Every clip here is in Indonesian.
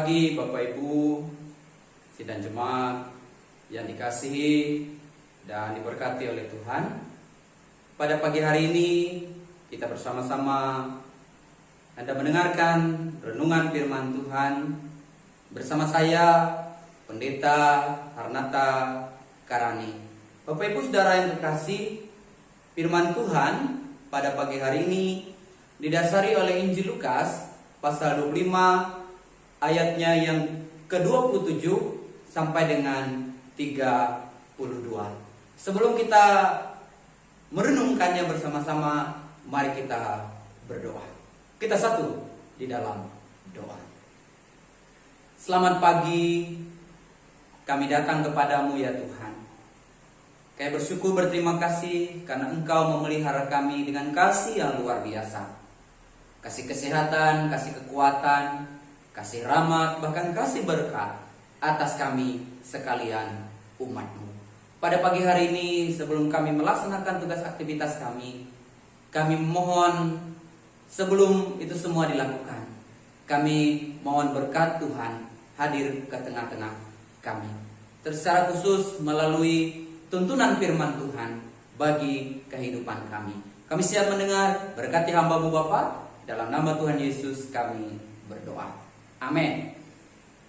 pagi Bapak Ibu, sidang jemaat yang dikasihi dan diberkati oleh Tuhan. Pada pagi hari ini kita bersama-sama Anda mendengarkan renungan firman Tuhan bersama saya, Pendeta Harnata Karani. Bapak Ibu Saudara yang terkasih, firman Tuhan pada pagi hari ini didasari oleh Injil Lukas pasal 25 ayatnya yang ke-27 sampai dengan 32. Sebelum kita merenungkannya bersama-sama, mari kita berdoa. Kita satu di dalam doa. Selamat pagi, kami datang kepadamu ya Tuhan. Kami bersyukur berterima kasih karena Engkau memelihara kami dengan kasih yang luar biasa. Kasih kesehatan, kasih kekuatan, kasih rahmat, bahkan kasih berkat atas kami sekalian umat-Mu. Pada pagi hari ini sebelum kami melaksanakan tugas aktivitas kami mohon sebelum itu semua dilakukan, kami mohon berkat Tuhan hadir ke tengah-tengah kami. Secara khusus melalui tuntunan firman Tuhan bagi kehidupan kami. Kami siap mendengar, berkati hamba-Mu Bapa. Dalam nama Tuhan Yesus kami berdoa. Amin.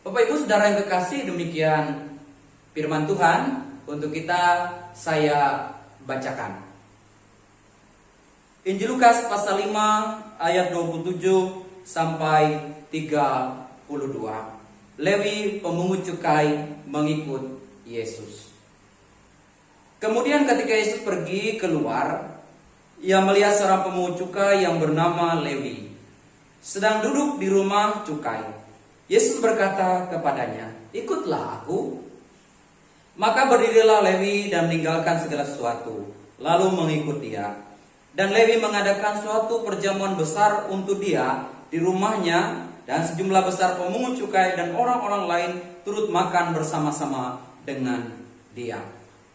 Bapak Ibu Saudara yang kekasih, demikian firman Tuhan untuk kita saya bacakan. Injil Lukas pasal 5 ayat 27 sampai 32. Lewi pemungut cukai mengikut Yesus. Kemudian ketika Yesus pergi keluar, ia melihat seorang pemungut cukai yang bernama Lewi sedang duduk di rumah cukai. Yesus berkata kepadanya, "Ikutlah aku." Maka berdirilah Lewi dan meninggalkan segala sesuatu, lalu mengikut dia. Dan Lewi mengadakan suatu perjamuan besar untuk dia di rumahnya, dan sejumlah besar pemungut cukai dan orang-orang lain turut makan bersama-sama dengan dia.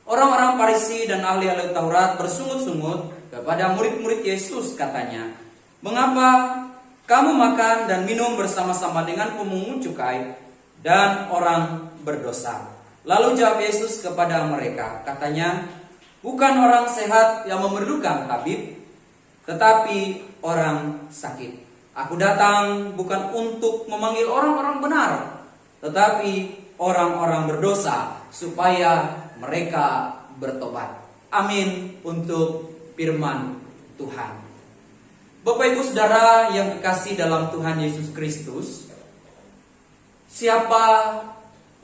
Orang-orang Farisi dan ahli-ahli Taurat bersungut-sungut kepada murid-murid Yesus, katanya, "Mengapa kamu makan dan minum bersama-sama dengan pemungut cukai dan orang berdosa?" Lalu jawab Yesus kepada mereka, katanya, "Bukan orang sehat yang memerlukan tabib, tetapi orang sakit. Aku datang bukan untuk memanggil orang-orang benar, tetapi orang-orang berdosa supaya mereka bertobat." Amin untuk firman Tuhan. Bapak Ibu Saudara yang kekasih dalam Tuhan Yesus Kristus, siapa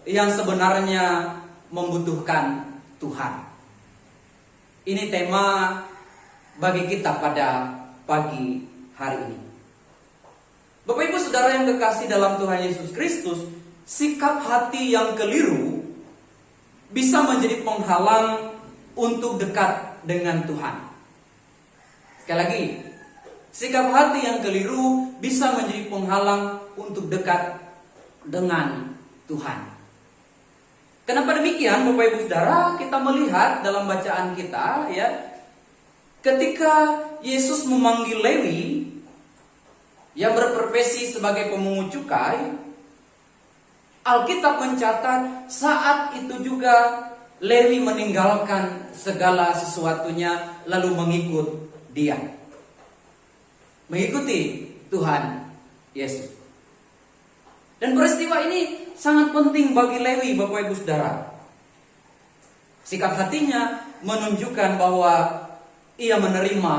yang sebenarnya membutuhkan Tuhan? Ini tema bagi kita pada pagi hari ini. Bapak Ibu Saudara yang kekasih dalam Tuhan Yesus Kristus, sikap hati yang keliru bisa menjadi penghalang untuk dekat dengan Tuhan. Sekali lagi, sikap hati yang keliru bisa menjadi penghalang untuk dekat dengan Tuhan. Kenapa demikian Bapak Ibu Saudara? Kita melihat dalam bacaan kita ya, ketika Yesus memanggil Lewi yang berprofesi sebagai pemungut cukai, Alkitab mencatat saat itu juga Lewi meninggalkan segala sesuatunya lalu mengikut dia, mengikuti Tuhan Yesus. Dan peristiwa ini sangat penting bagi Lewi, Bapak Ibu Saudara. Sikap hatinya menunjukkan bahwa ia menerima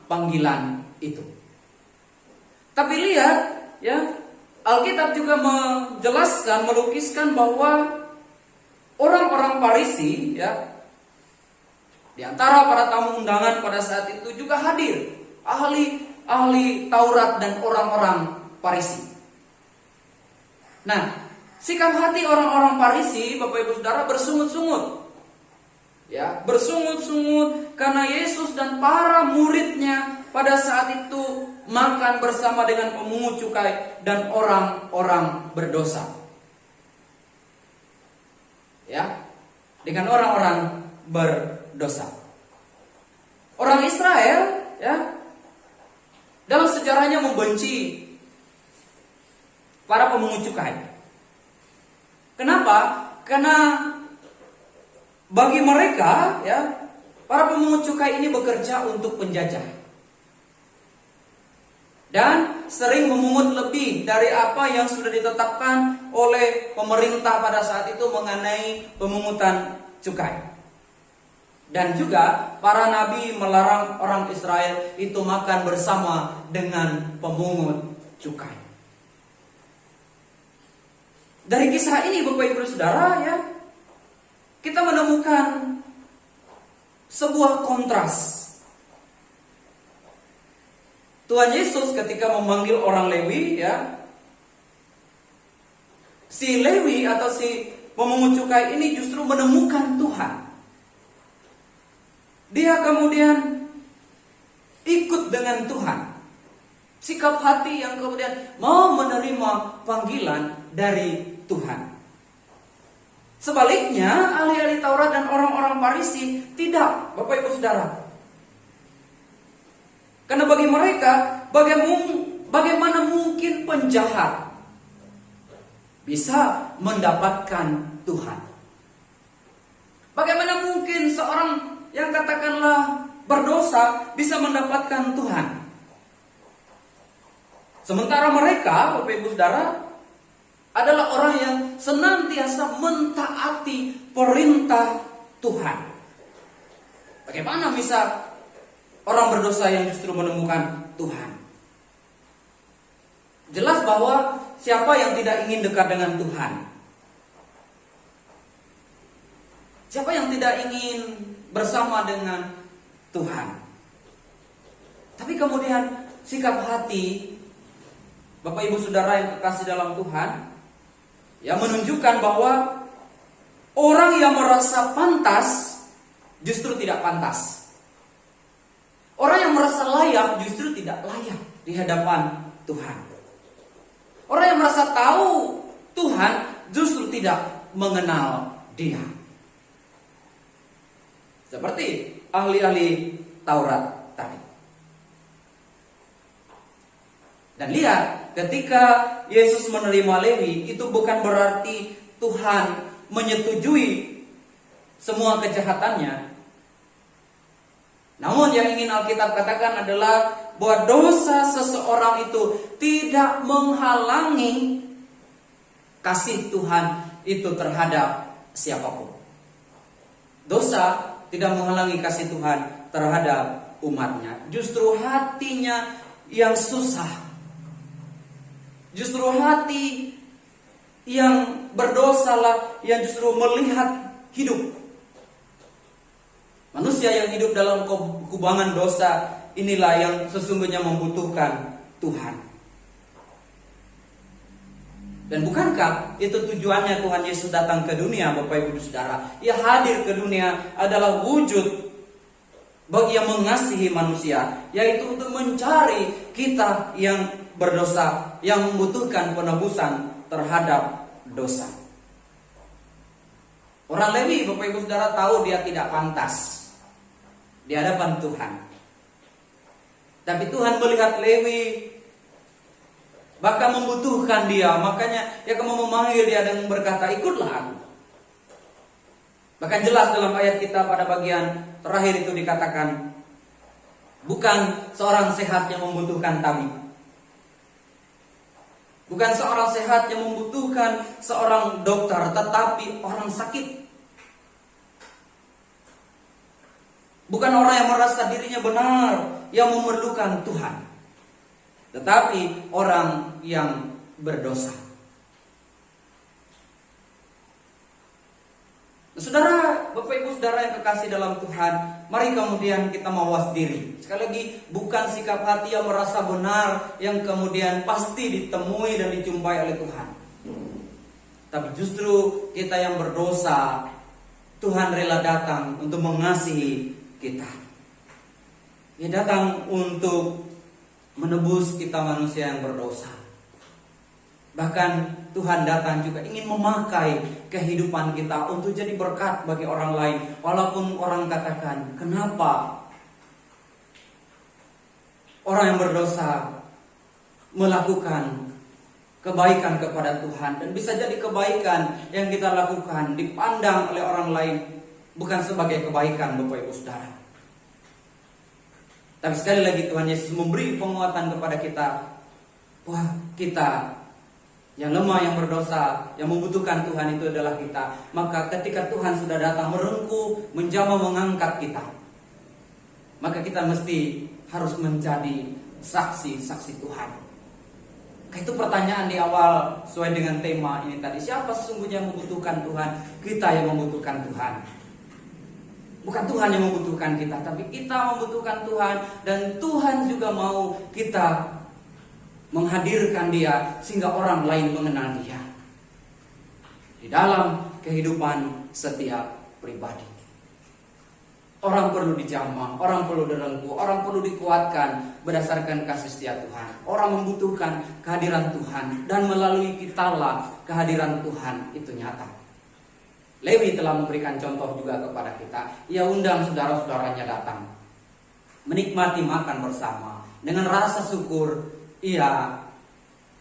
panggilan itu. Tapi lihat ya, Alkitab juga menjelaskan, melukiskan bahwa orang-orang Farisi ya, di antara para tamu undangan pada saat itu juga hadir ahli Taurat dan orang-orang Farisi. Nah, sikap hati orang-orang Farisi, Bapak Ibu Saudara, bersungut-sungut. Ya, bersungut-sungut karena Yesus dan para muridnya pada saat itu makan bersama dengan pemungut cukai dan orang-orang berdosa. Ya, dengan orang-orang berdosa. Orang Israel ya, dalam sejarahnya membenci para pemungut cukai. Kenapa? Karena bagi mereka, ya, para pemungut cukai ini bekerja untuk penjajah dan sering memungut lebih dari apa yang sudah ditetapkan oleh pemerintah pada saat itu mengenai pemungutan cukai. Dan juga para nabi melarang orang Israel itu makan bersama dengan pemungut cukai. Dari kisah ini Bapak Ibu Saudara, ya, kita menemukan sebuah kontras. Tuhan Yesus ketika memanggil orang Lewi, ya, si Lewi atau si pemungut cukai ini justru menemukan Tuhan. Dia kemudian ikut dengan Tuhan. Sikap hati yang kemudian mau menerima panggilan dari Tuhan. Sebaliknya, ahli-ahli Taurat dan orang-orang Farisi tidak, Bapak Ibu Saudara. Karena bagi mereka, bagaimana mungkin penjahat bisa mendapatkan Tuhan? Bagaimana mungkin seorang yang katakanlah berdosa bisa mendapatkan Tuhan? Sementara mereka, Bapak Ibu Saudara, adalah orang yang senantiasa mentaati perintah Tuhan. Bagaimana bisa orang berdosa yang justru menemukan Tuhan? Jelas bahwa siapa yang tidak ingin dekat dengan Tuhan? Siapa yang tidak ingin bersama dengan Tuhan? Tapi kemudian sikap hati Bapak Ibu Saudara yang kekasih dalam Tuhan, yang menunjukkan bahwa orang yang merasa pantas justru tidak pantas. Orang yang merasa layak justru tidak layak di hadapan Tuhan. Orang yang merasa tahu Tuhan justru tidak mengenal Dia. Seperti ahli-ahli Taurat tadi. Dan lihat, ketika Yesus menerima Lewi, itu bukan berarti Tuhan menyetujui semua kejahatannya. Namun yang ingin Alkitab katakan adalah bahwa dosa seseorang itu tidak menghalangi kasih Tuhan itu terhadap siapapun. Dosa tidak menghalangi kasih Tuhan terhadap umatnya. Justru hatinya yang susah. Justru hati yang berdosalah yang justru melihat hidup. Manusia yang hidup dalam kubangan dosa inilah yang sesungguhnya membutuhkan Tuhan. Dan bukankah itu tujuannya Tuhan Yesus datang ke dunia, Bapak Ibu Saudara? Ia hadir ke dunia adalah wujud bagi yang mengasihi manusia, yaitu untuk mencari kita yang berdosa, yang membutuhkan penebusan terhadap dosa. Orang Lewi, Bapak Ibu Saudara, tahu dia tidak pantas di hadapan Tuhan. Tapi Tuhan melihat Lewi, bahkan membutuhkan dia, makanya dia mau memanggil dia dan berkata, ikutlah aku. Bahkan jelas dalam ayat kita pada bagian terakhir itu dikatakan, bukan seorang sehat yang membutuhkan tabib. Bukan seorang sehat yang membutuhkan seorang dokter, tetapi orang sakit. Bukan orang yang merasa dirinya benar, yang memerlukan Tuhan, tetapi orang yang berdosa. Saudara, Bapak Ibu Saudara yang kekasih dalam Tuhan, mari kemudian kita mawas diri. Sekali lagi, bukan sikap hati yang merasa benar yang kemudian pasti ditemui dan dijumpai oleh Tuhan. Tapi justru kita yang berdosa, Tuhan rela datang untuk mengasihi kita. Dia datang untuk menebus kita manusia yang berdosa. Bahkan Tuhan datang juga ingin memakai kehidupan kita untuk jadi berkat bagi orang lain. Walaupun orang katakan, kenapa orang yang berdosa melakukan kebaikan kepada Tuhan. Dan bisa jadi kebaikan yang kita lakukan dipandang oleh orang lain bukan sebagai kebaikan, Bapak Ibu Saudara. Tapi sekali lagi Tuhan Yesus memberi penguatan kepada kita. Wah, kita yang lemah, yang berdosa, yang membutuhkan Tuhan itu adalah kita. Maka ketika Tuhan sudah datang merengkuh, menjamah, mengangkat kita, maka kita mesti harus menjadi saksi-saksi Tuhan. Itu pertanyaan di awal sesuai dengan tema ini tadi. Siapa sesungguhnya yang membutuhkan Tuhan? Kita yang membutuhkan Tuhan. Bukan Tuhan yang membutuhkan kita, tapi kita membutuhkan Tuhan. Dan Tuhan juga mau kita menghadirkan Dia sehingga orang lain mengenal Dia di dalam kehidupan setiap pribadi. Orang perlu dijamah, orang perlu direngkuh, orang perlu dikuatkan berdasarkan kasih setia Tuhan. Orang membutuhkan kehadiran Tuhan, dan melalui kitalah kehadiran Tuhan itu nyata. Lewi telah memberikan contoh juga kepada kita. Ia undang saudara-saudaranya datang, menikmati makan bersama. Dengan rasa syukur, ia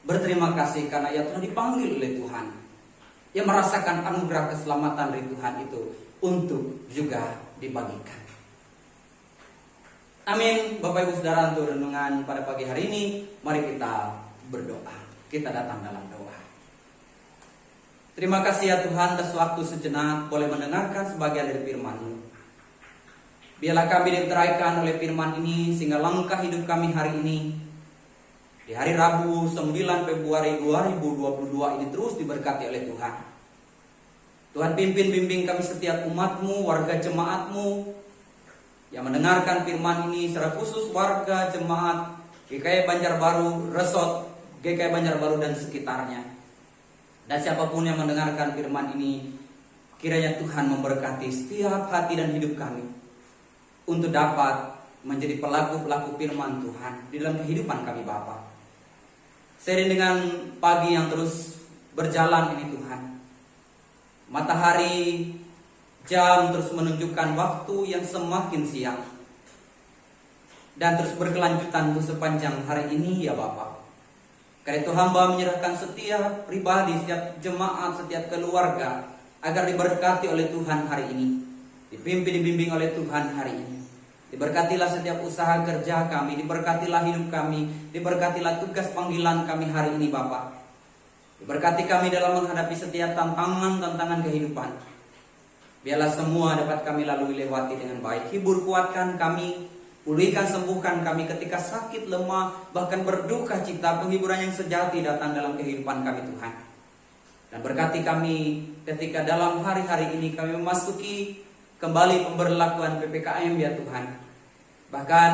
berterima kasih karena ia telah dipanggil oleh Tuhan. Ia merasakan anugerah keselamatan dari Tuhan itu untuk juga dibagikan. Amin. Bapak Ibu Saudara, untuk renungan pada pagi hari ini, mari kita berdoa. Kita datang dalam doa. Terima kasih ya Tuhan atas waktu sejenak boleh mendengarkan sebagian dari firman-Mu. Biarlah kami diteraikan oleh firman ini sehingga langkah hidup kami hari ini di hari Rabu 9 Februari 2022 ini terus diberkati oleh Tuhan. Tuhan pimpin bimbing kami setiap umat-Mu, warga jemaat-Mu yang mendengarkan firman ini, secara khusus warga jemaat GKI Banjarbaru, Resort GKI Banjarbaru dan sekitarnya. Dan siapapun yang mendengarkan firman ini, kiranya Tuhan memberkati setiap hati dan hidup kami untuk dapat menjadi pelaku-pelaku firman Tuhan di dalam kehidupan kami Bapa. Seiring dengan pagi yang terus berjalan ini Tuhan, matahari, jam terus menunjukkan waktu yang semakin siang dan terus berkelanjutan sepanjang hari ini ya Bapak. Karena itu hamba menyerahkan setiap pribadi, setiap jemaat, setiap keluarga agar diberkati oleh Tuhan hari ini, dibimbing oleh Tuhan hari ini. Diberkatilah setiap usaha kerja kami, diberkatilah hidup kami, diberkatilah tugas panggilan kami hari ini Bapak. Diberkati kami dalam menghadapi setiap tantangan kehidupan. Biarlah semua dapat kami lalui lewati dengan baik. Hibur, kuatkan kami, pulihkan, sembuhkan kami ketika sakit, lemah, bahkan berduka cita. Penghiburan yang sejati datang dalam kehidupan kami Tuhan. Dan berkati kami ketika dalam hari-hari ini kami memasuki kembali pemberlakuan PPKM ya Tuhan. Bahkan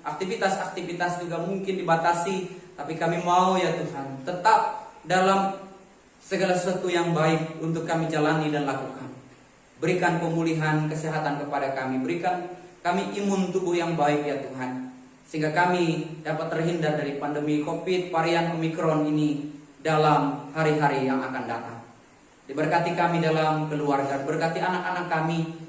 aktivitas-aktivitas juga mungkin dibatasi, tapi kami mau ya Tuhan tetap dalam segala sesuatu yang baik untuk kami jalani dan lakukan. Berikan pemulihan kesehatan kepada kami, berikan kami imun tubuh yang baik ya Tuhan, sehingga kami dapat terhindar dari pandemi COVID varian Omikron ini dalam hari-hari yang akan datang. Diberkati kami dalam keluarga, berkati anak-anak kami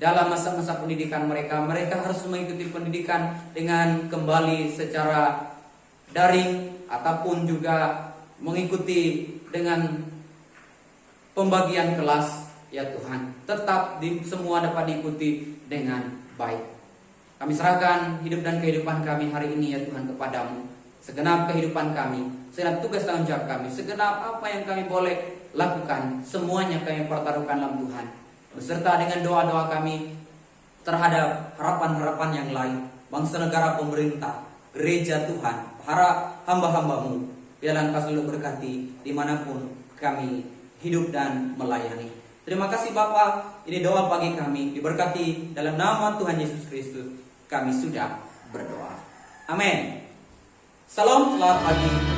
dalam masa-masa pendidikan mereka. Mereka harus mengikuti pendidikan dengan kembali secara daring ataupun juga mengikuti dengan pembagian kelas ya Tuhan. Tetap semua dapat diikuti dengan baik. Kami serahkan hidup dan kehidupan kami hari ini ya Tuhan kepadamu. Segenap kehidupan kami, segenap tugas tanggung jawab kami, segenap apa yang kami boleh lakukan, semuanya kami pertaruhkan dalam Tuhan. Beserta dengan doa-doa kami terhadap harapan-harapan yang lain, bangsa, negara, pemerintah, gereja Tuhan, para hamba-hambamu. Biarlah Engkau selalu berkati dimanapun kami hidup dan melayani. Terima kasih Bapa, ini doa pagi kami, diberkati dalam nama Tuhan Yesus Kristus. Kami sudah berdoa. Amin. Salam, selamat pagi.